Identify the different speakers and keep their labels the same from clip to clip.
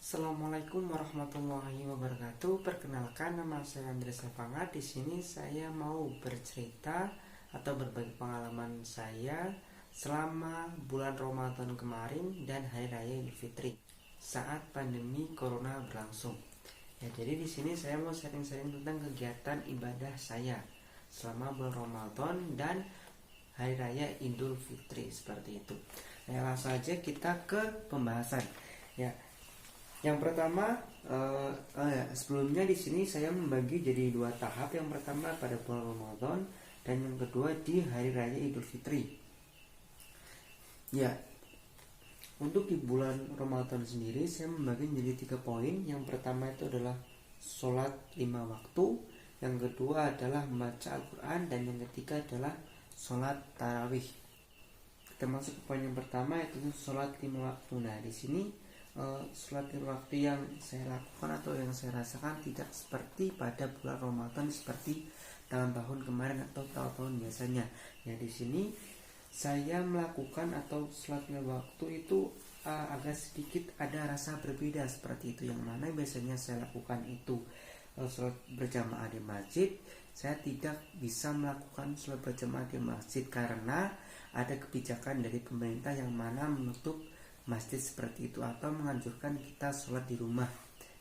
Speaker 1: Assalamualaikum warahmatullahi wabarakatuh. Perkenalkan, nama saya Andres Savanga. Di sini saya mau bercerita atau berbagi pengalaman saya selama bulan Ramadan kemarin dan Hari Raya Idul Fitri saat pandemi Corona berlangsung. Ya, jadi di sini saya mau sharing-sharing tentang kegiatan ibadah saya selama bulan Ramadan dan Hari Raya Idul Fitri seperti itu. Nah, langsung aja kita ke pembahasan. Ya, yang pertama, sebelumnya di sini saya membagi jadi dua tahap. Yang pertama pada bulan Ramadan dan yang kedua di Hari Raya Idul Fitri. Ya, untuk di bulan Ramadan sendiri saya membagi menjadi 3 poin. Yang pertama itu adalah sholat 5 waktu, yang kedua adalah membaca Al-Quran, dan yang ketiga adalah sholat tarawih. Kita masuk ke poin yang pertama, yaitu sholat 5 waktu. Nah, di sini sholat 5 waktu yang saya lakukan atau yang saya rasakan tidak seperti pada bulan Ramadan seperti tahun-tahun kemarin atau tahun-tahun biasanya. Ya, di sini saya melakukan atau sholat 5 waktu itu agak sedikit ada rasa berbeda seperti itu. Yang mana biasanya saya lakukan itu sholat berjamaah di masjid. Saya tidak bisa melakukan sholat berjamaah di masjid karena ada kebijakan dari pemerintah yang mana menutup masjid seperti itu atau menganjurkan kita sholat di rumah.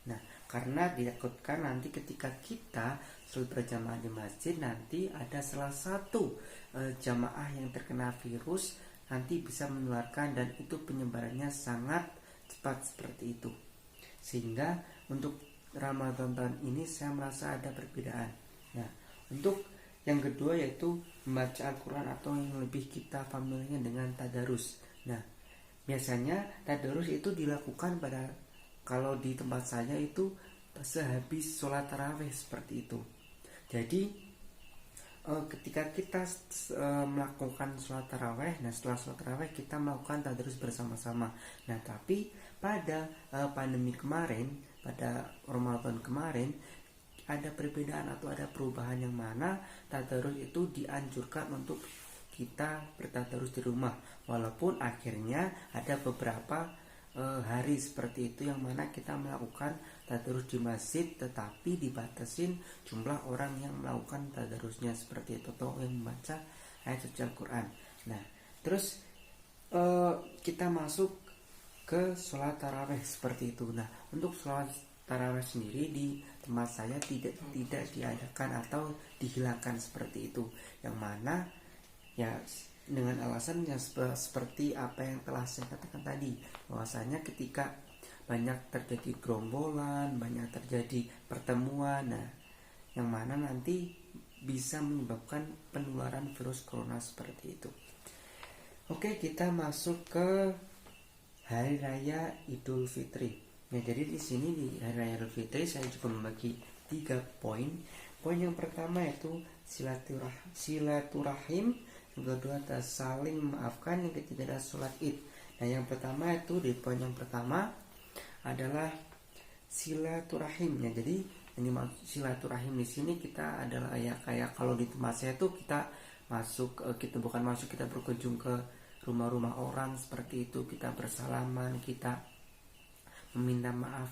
Speaker 1: Nah, karena ditakutkan nanti ketika kita sholat berjamaah di masjid, nanti ada salah satu jamaah yang terkena virus, nanti bisa menularkan, dan itu penyebarannya sangat cepat seperti itu. Sehingga untuk Ramadan tahun ini saya merasa ada perbedaan. Nah, untuk yang kedua yaitu membaca Al-Quran atau yang lebih kita familiarnya dengan tadarus. Nah, biasanya tadarus itu dilakukan pada, kalau di tempat saya itu sehabis sholat tarawih seperti itu. Jadi ketika kita melakukan sholat tarawih, nah setelah sholat tarawih kita melakukan tadarus bersama-sama. Nah, tapi pada pandemi kemarin, pada Ramadan kemarin, ada perbedaan atau ada perubahan yang mana tadarus itu dianjurkan untuk kita bertadarus di rumah, walaupun akhirnya ada beberapa hari seperti itu yang mana kita melakukan tadarus di masjid, tetapi dibatasin jumlah orang yang melakukan tadarusnya seperti itu atau yang membaca ayat suci Al-Quran. Nah, terus kita masuk ke sholat tarawih seperti itu. Nah, untuk sholat tarawih sendiri di tempat saya tidak diadakan atau dihilangkan seperti itu, yang mana ya dengan alasan yang seperti apa yang telah saya katakan tadi, bahwasanya ketika banyak terjadi gerombolan, banyak terjadi pertemuan, nah yang mana nanti bisa menyebabkan penularan virus corona seperti itu. Oke, kita masuk ke Hari Raya Idul Fitri. Nah, jadi di sini di Hari Raya Idul Fitri saya juga membagi 3 poin. Poin yang pertama yaitu silaturahim, yang kedua adalah saling memaafkan, yang ketiga adalah sholat id. Nah, yang pertama itu di poin yang pertama adalah silaturahim. Ya, jadi ini silaturahim di sini kita adalah kayak kalau di tempat saya tuh kita kita berkunjung ke rumah-rumah orang seperti itu, kita bersalaman, kita meminta maaf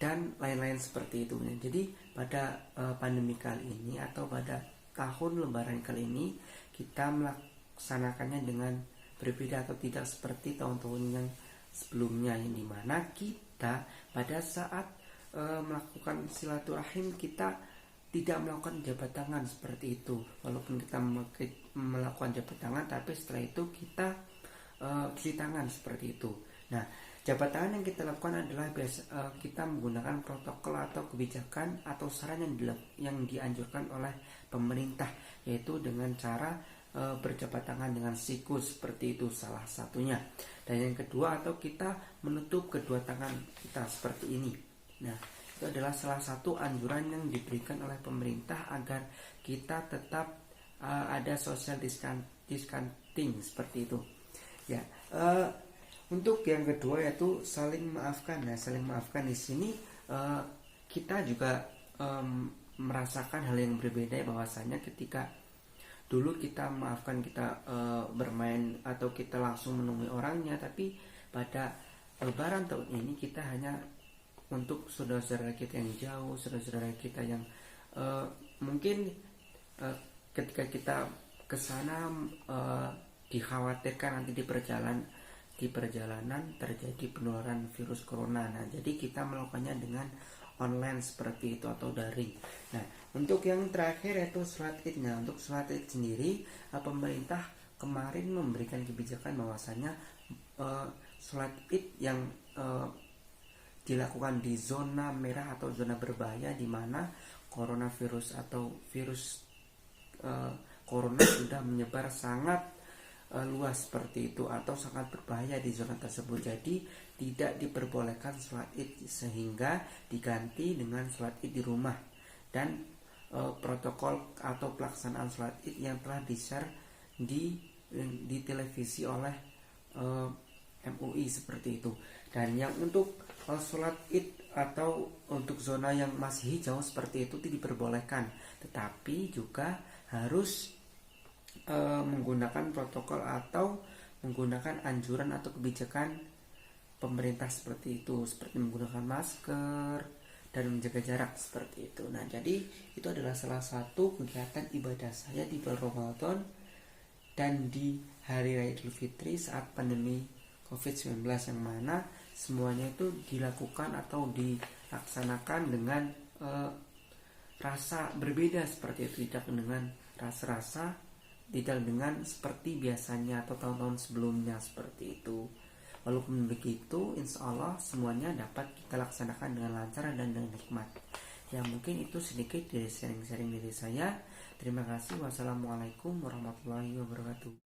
Speaker 1: dan lain-lain seperti itu. Jadi pada pandemi kali ini atau pada tahun lebaran kali ini kita melaksanakannya dengan berbeda atau tidak seperti tahun-tahun yang sebelumnya, yang dimana kita pada saat melakukan silaturahim kita tidak melakukan jabat tangan seperti itu. Walaupun kita melakukan jabat tangan, tapi setelah itu kita cuci tangan seperti itu. Nah, jabat tangan yang kita lakukan adalah kita menggunakan protokol atau kebijakan atau saran yang dianjurkan oleh pemerintah, yaitu dengan cara berjabat tangan dengan siku seperti itu salah satunya. Dan yang kedua atau kita menutup kedua tangan kita seperti ini. Nah, itu adalah salah satu anjuran yang diberikan oleh pemerintah agar kita tetap ada social distancing seperti itu. Ya, untuk yang kedua yaitu saling memaafkan. Nah, saling memaafkan di sini kita juga merasakan hal yang berbeda, bahwasanya ketika dulu kita memaafkan, kita bermain atau kita langsung menemui orangnya, tapi pada lebaran tahun ini kita hanya untuk saudara-saudara kita yang jauh, saudara-saudara kita yang mungkin ketika kita ke sana dikhawatirkan nanti di perjalanan terjadi penularan virus corona. Nah, jadi kita melakukannya dengan online seperti itu atau daring. Nah, untuk yang terakhir yaitu sholat id. Nah, untuk sholat id sendiri, pemerintah kemarin memberikan kebijakan bahwasanya sholat id yang dilakukan di zona merah atau zona berbahaya, di mana coronavirus atau virus corona sudah menyebar sangat luas seperti itu atau sangat berbahaya di zona tersebut. Jadi tidak diperbolehkan sholat id, sehingga diganti dengan sholat id di rumah, dan protokol atau pelaksanaan sholat id yang telah di-share di televisi oleh MUI seperti itu. Dan yang untuk sholat id atau untuk zona yang masih hijau seperti itu tidak diperbolehkan, tetapi juga harus menggunakan protokol atau menggunakan anjuran atau kebijakan pemerintah seperti itu, seperti menggunakan masker dan menjaga jarak seperti itu. Nah, jadi itu adalah salah satu kegiatan ibadah saya di bulan Ramadan dan di hari Raya Idul Fitri saat pandemi COVID-19, yang mana semuanya itu dilakukan atau dilaksanakan dengan rasa berbeda seperti itu, tidak dengan rasa-rasa, tidak dengan seperti biasanya atau tahun-tahun sebelumnya seperti itu. Walaupun begitu, insya Allah semuanya dapat kita laksanakan dengan lancar dan dengan hikmat. Ya, mungkin itu sedikit dari sharing-sharing dari saya. Terima kasih. Wassalamualaikum warahmatullahi wabarakatuh.